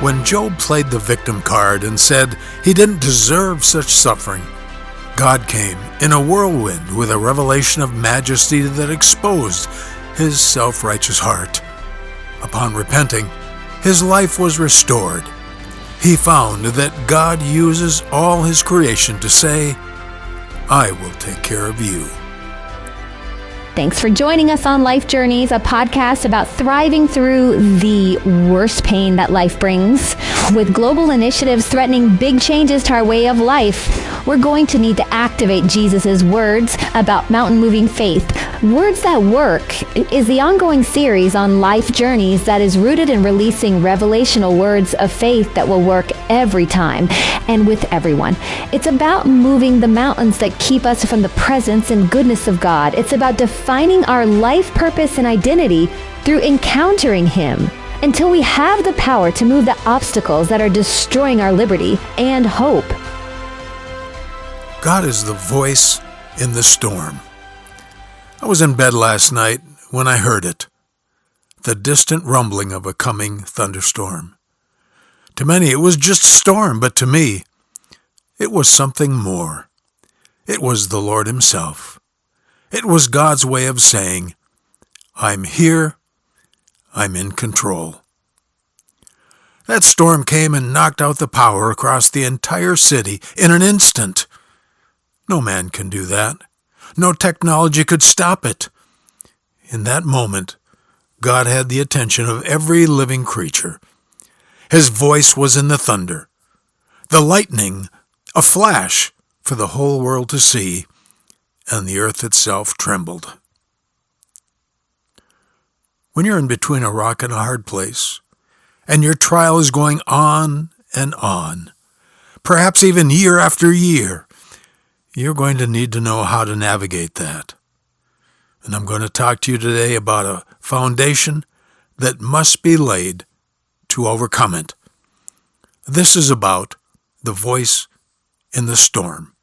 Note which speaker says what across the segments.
Speaker 1: When Job played the victim card and said he didn't deserve such suffering, God came in a whirlwind with a revelation of majesty that exposed his self-righteous heart. Upon repenting, his life was restored. He found that God uses all his creation to say, "I will take care of you."
Speaker 2: Thanks for joining us on Life Journeys, a podcast about thriving through the worst pain that life brings. With global initiatives threatening big changes to our way of life, we're going to need to activate Jesus' words about mountain-moving faith. Words That Work is the ongoing series on Life Journeys that is rooted in releasing revelational words of faith that will work every time and with everyone. It's about moving the mountains that keep us from the presence and goodness of God. It's about defining our life purpose and identity through encountering Him until we have the power to move the obstacles that are destroying our liberty and hope.
Speaker 1: God is the voice in the storm. I was in bed last night when I heard it, the distant rumbling of a coming thunderstorm. To many it was just a storm, but to me it was something more. It was the Lord Himself. It was God's way of saying, "I'm here, I'm in control." That storm came and knocked out the power across the entire city in an instant. No man can do that. No technology could stop it. In that moment, God had the attention of every living creature. His voice was in the thunder, the lightning, a flash for the whole world to see, and the earth itself trembled. When you're in between a rock and a hard place, and your trial is going on and on, perhaps even year after year, you're going to need to know how to navigate that. And I'm going to talk to you today about a foundation that must be laid to overcome it. This is about the voice in the storm.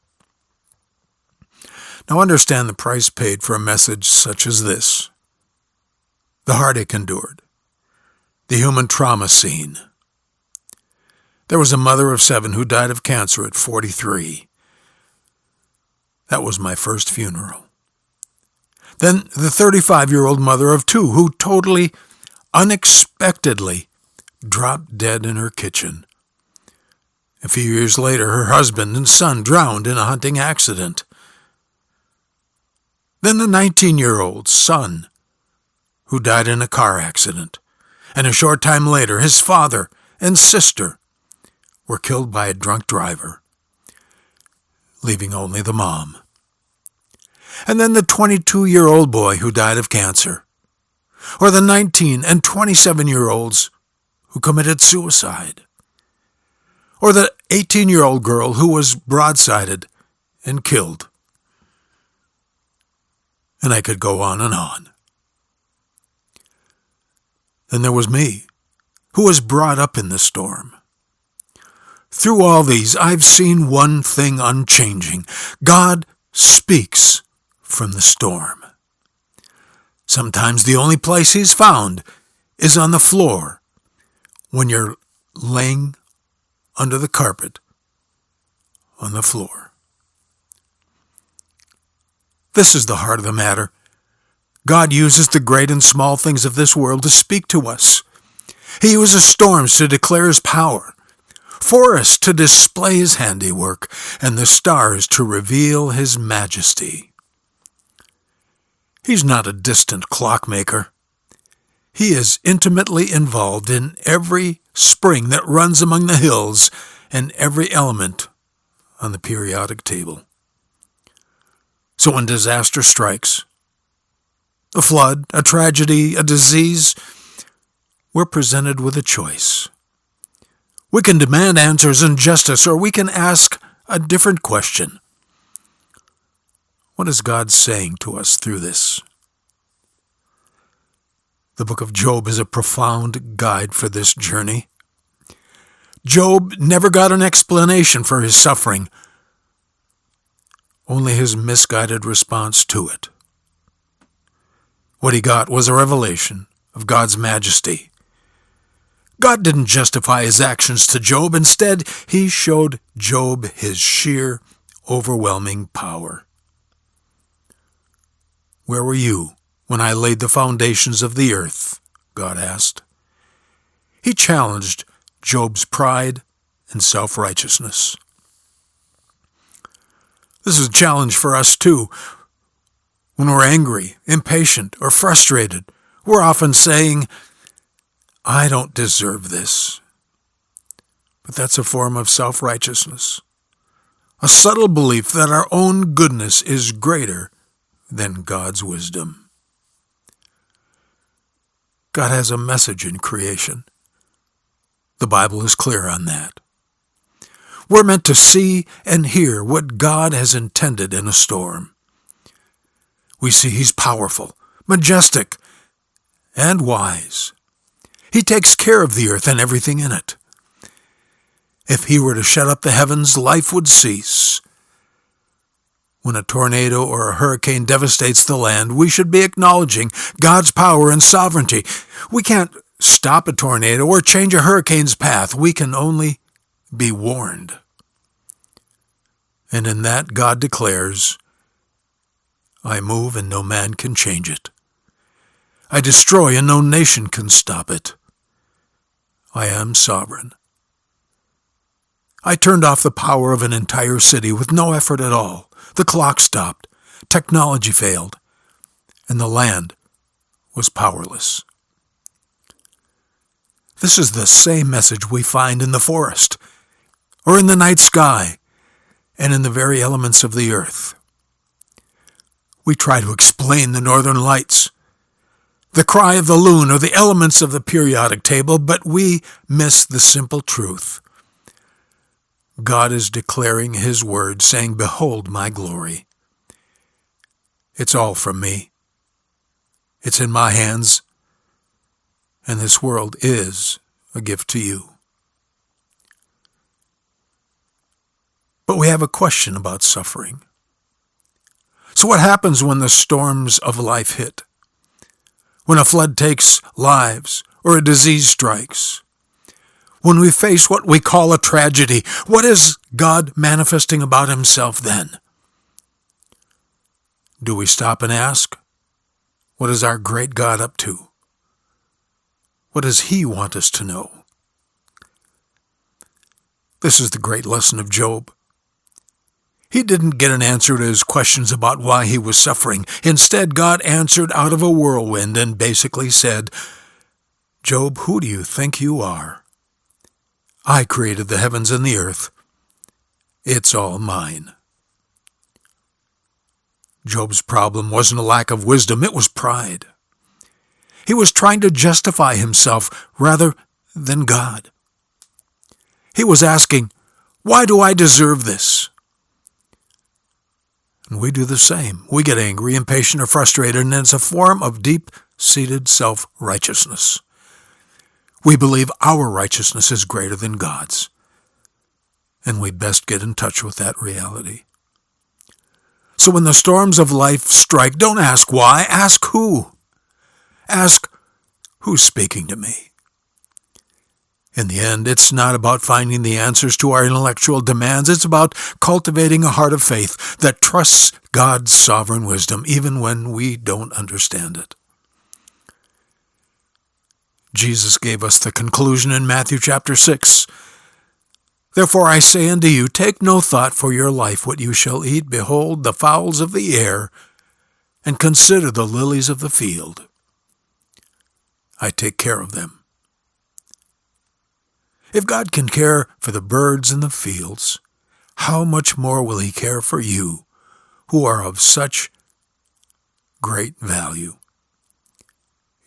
Speaker 1: Now understand the price paid for a message such as this. The heartache endured. The human trauma seen. There was a mother of 7 who died of cancer at 43. That was my first funeral. Then the 35-year-old mother of 2 who totally, unexpectedly dropped dead in her kitchen. A few years later, her husband and son drowned in a hunting accident. Then the 19-year-old son who died in a car accident. And a short time later, his father and sister were killed by a drunk driver, leaving only the mom. And then the 22-year-old boy who died of cancer, or the 19 and 27-year-olds who committed suicide, or the 18-year-old girl who was broadsided and killed. And I could go on and on. Then there was me, who was brought up in the storm. Through all these, I've seen one thing unchanging. God speaks from the storm. Sometimes the only place He's found is on the floor when you're laying under the carpet on the floor. This is the heart of the matter. God uses the great and small things of this world to speak to us. He uses storms to declare His power, forests to display His handiwork, and the stars to reveal His majesty. He's not a distant clockmaker. He is intimately involved in every spring that runs among the hills and every element on the periodic table. So when disaster strikes, a flood, a tragedy, a disease, we're presented with a choice. We can demand answers and justice, or we can ask a different question. What is God saying to us through this? The book of Job is a profound guide for this journey. Job never got an explanation for his suffering, only his misguided response to it. What he got was a revelation of God's majesty. God didn't justify his actions to Job. Instead, he showed Job his sheer, overwhelming power. Where were you when I laid the foundations of the earth? God asked. He challenged Job's pride and self-righteousness. This is a challenge for us too. When we're angry, impatient, or frustrated, we're often saying, I don't deserve this. But that's a form of self-righteousness, a subtle belief that our own goodness is greater than God's wisdom. God has a message in creation. The Bible is clear on that. We're meant to see and hear what God has intended in a storm. We see he's powerful, majestic, and wise. He takes care of the earth and everything in it. If he were to shut up the heavens, life would cease. When a tornado or a hurricane devastates the land, we should be acknowledging God's power and sovereignty. We can't stop a tornado or change a hurricane's path. We can only be warned. And in that, God declares, I move and no man can change it. I destroy and no nation can stop it. I am sovereign. I turned off the power of an entire city with no effort at all. The clock stopped, technology failed, and the land was powerless. This is the same message we find in the forest, or in the night sky, and in the very elements of the earth. We try to explain the northern lights, the cry of the loon, or the elements of the periodic table, but we miss the simple truth. God is declaring his word, saying, Behold my glory. It's all from me. It's in my hands, and this world is a gift to you. But we have a question about suffering. So what happens when the storms of life hit? When a flood takes lives or a disease strikes? When we face what we call a tragedy, what is God manifesting about himself then? Do we stop and ask, what is our great God up to? What does he want us to know? This is the great lesson of Job. He didn't get an answer to his questions about why he was suffering. Instead, God answered out of a whirlwind and basically said, Job, who do you think you are? I created the heavens and the earth. It's all mine. Job's problem wasn't a lack of wisdom, it was pride. He was trying to justify himself rather than God. He was asking, why do I deserve this? And we do the same. We get angry, impatient, or frustrated, and it's a form of deep-seated self-righteousness. We believe our righteousness is greater than God's, and we best get in touch with that reality. So when the storms of life strike, don't ask why, ask who. Ask, who's speaking to me? In the end, it's not about finding the answers to our intellectual demands. It's about cultivating a heart of faith that trusts God's sovereign wisdom, even when we don't understand it. Jesus gave us the conclusion in Matthew chapter 6. Therefore I say unto you, take no thought for your life, what you shall eat. Behold, the fowls of the air, and consider the lilies of the field. I take care of them. If God can care for the birds in the fields, how much more will he care for you, who are of such great value?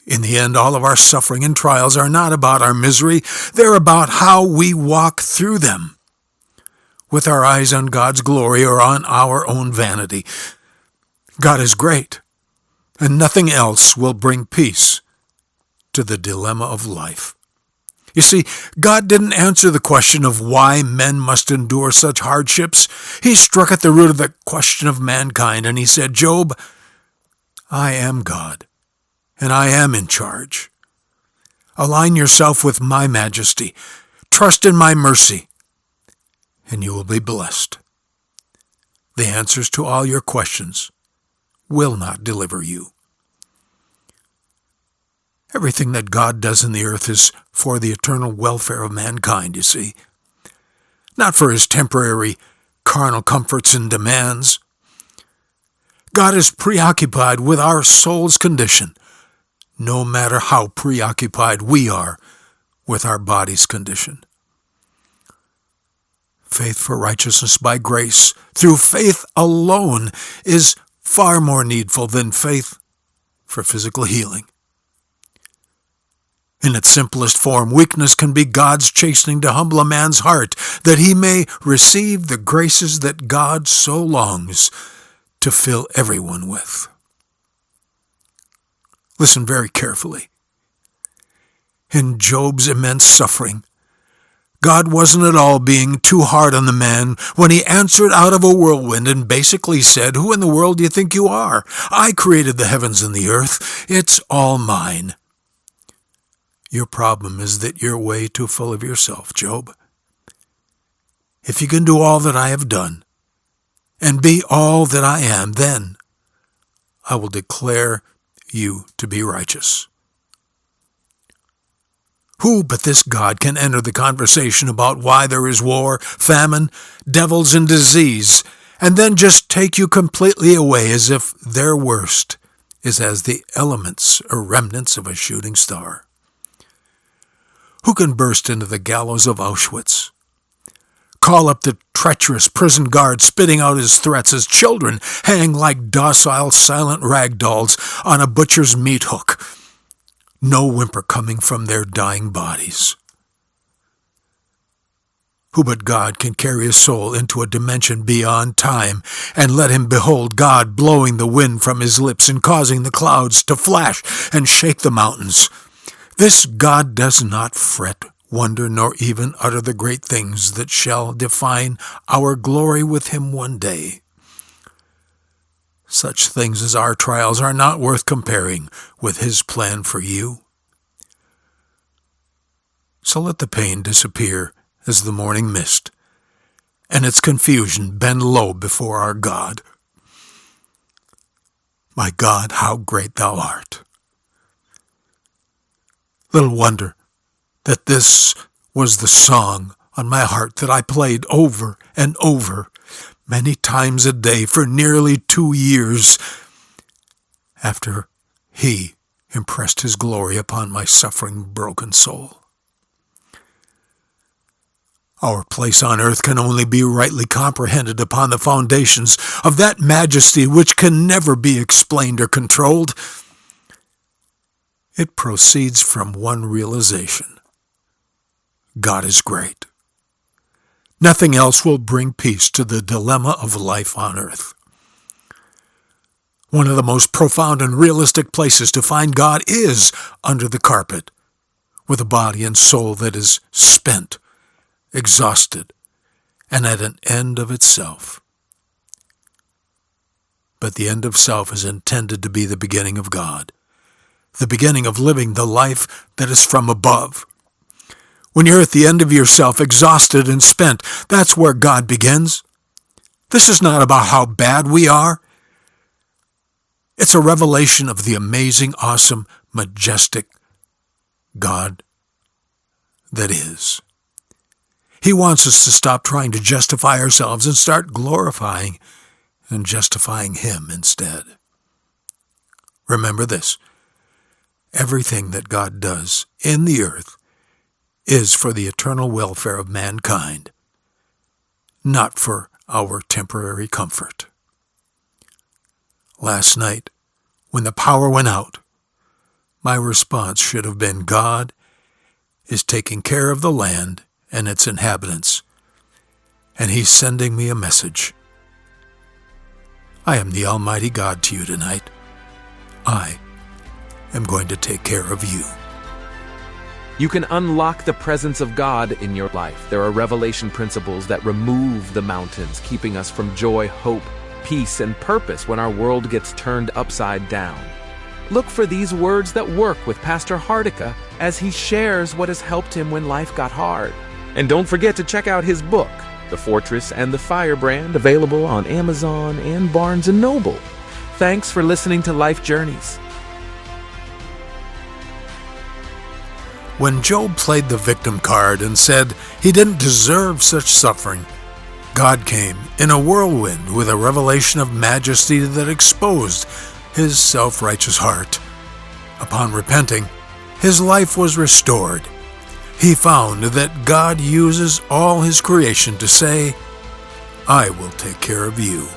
Speaker 1: In the end, all of our suffering and trials are not about our misery. They're about how we walk through them, with our eyes on God's glory or on our own vanity. God is great, and nothing else will bring peace to the dilemma of life. You see, God didn't answer the question of why men must endure such hardships. He struck at the root of the question of mankind, and he said, Job, I am God, and I am in charge. Align yourself with my majesty. Trust in my mercy, and you will be blessed. The answers to all your questions will not deliver you. Everything that God does in the earth is for the eternal welfare of mankind, you see. Not for his temporary carnal comforts and demands. God is preoccupied with our soul's condition, no matter how preoccupied we are with our body's condition. Faith for righteousness by grace, through faith alone, is far more needful than faith for physical healing. In its simplest form, weakness can be God's chastening to humble a man's heart, that he may receive the graces that God so longs to fill everyone with. Listen very carefully. In Job's immense suffering, God wasn't at all being too hard on the man when he answered out of a whirlwind and basically said, "Who in the world do you think you are? I created the heavens and the earth. It's all mine." Your problem is that you're way too full of yourself, Job. If you can do all that I have done and be all that I am, then I will declare you to be righteous. Who but this God can enter the conversation about why there is war, famine, devils, and disease, and then just take you completely away as if their worst is as the elements or remnants of a shooting star? Who can burst into the gallows of Auschwitz, call up the treacherous prison guard spitting out his threats as children hang like docile, silent rag dolls on a butcher's meat hook, no whimper coming from their dying bodies? Who but God can carry a soul into a dimension beyond time and let him behold God blowing the wind from his lips and causing the clouds to flash and shake the mountains? This God does not fret, wonder, nor even utter the great things that shall define our glory with him one day. Such things as our trials are not worth comparing with his plan for you. So let the pain disappear as the morning mist, and its confusion bend low before our God. My God, how great thou art! Little wonder that this was the song on my heart that I played over and over, many times a day for nearly 2 years, after he impressed his glory upon my suffering, broken soul. Our place on earth can only be rightly comprehended upon the foundations of that majesty which can never be explained or controlled. It proceeds from one realization: God is great. Nothing else will bring peace to the dilemma of life on earth. One of the most profound and realistic places to find God is under the carpet, with a body and soul that is spent, exhausted, and at an end of itself. But the end of self is intended to be the beginning of God, the beginning of living the life that is from above. When you're at the end of yourself, exhausted and spent, that's where God begins. This is not about how bad we are. It's a revelation of the amazing, awesome, majestic God that is. He wants us to stop trying to justify ourselves and start glorifying and justifying him instead. Remember this: everything that God does in the earth is for the eternal welfare of mankind, not for our temporary comfort. Last night, when the power went out, my response should have been, God is taking care of the land and its inhabitants, and he's sending me a message. I am the Almighty God to you tonight. I am going to take care of you.
Speaker 3: You can unlock the presence of God in your life. There are revelation principles that remove the mountains, keeping us from joy, hope, peace, and purpose when our world gets turned upside down. Look for these words that work with Pastor Hardika as he shares what has helped him when life got hard. And don't forget to check out his book, The Fortress and the Firebrand, available on Amazon and Barnes & Noble. Thanks for listening to Life Journeys.
Speaker 1: When Job played the victim card and said he didn't deserve such suffering, God came in a whirlwind with a revelation of majesty that exposed his self-righteous heart. Upon repenting, his life was restored. He found that God uses all his creation to say, "I will take care of you."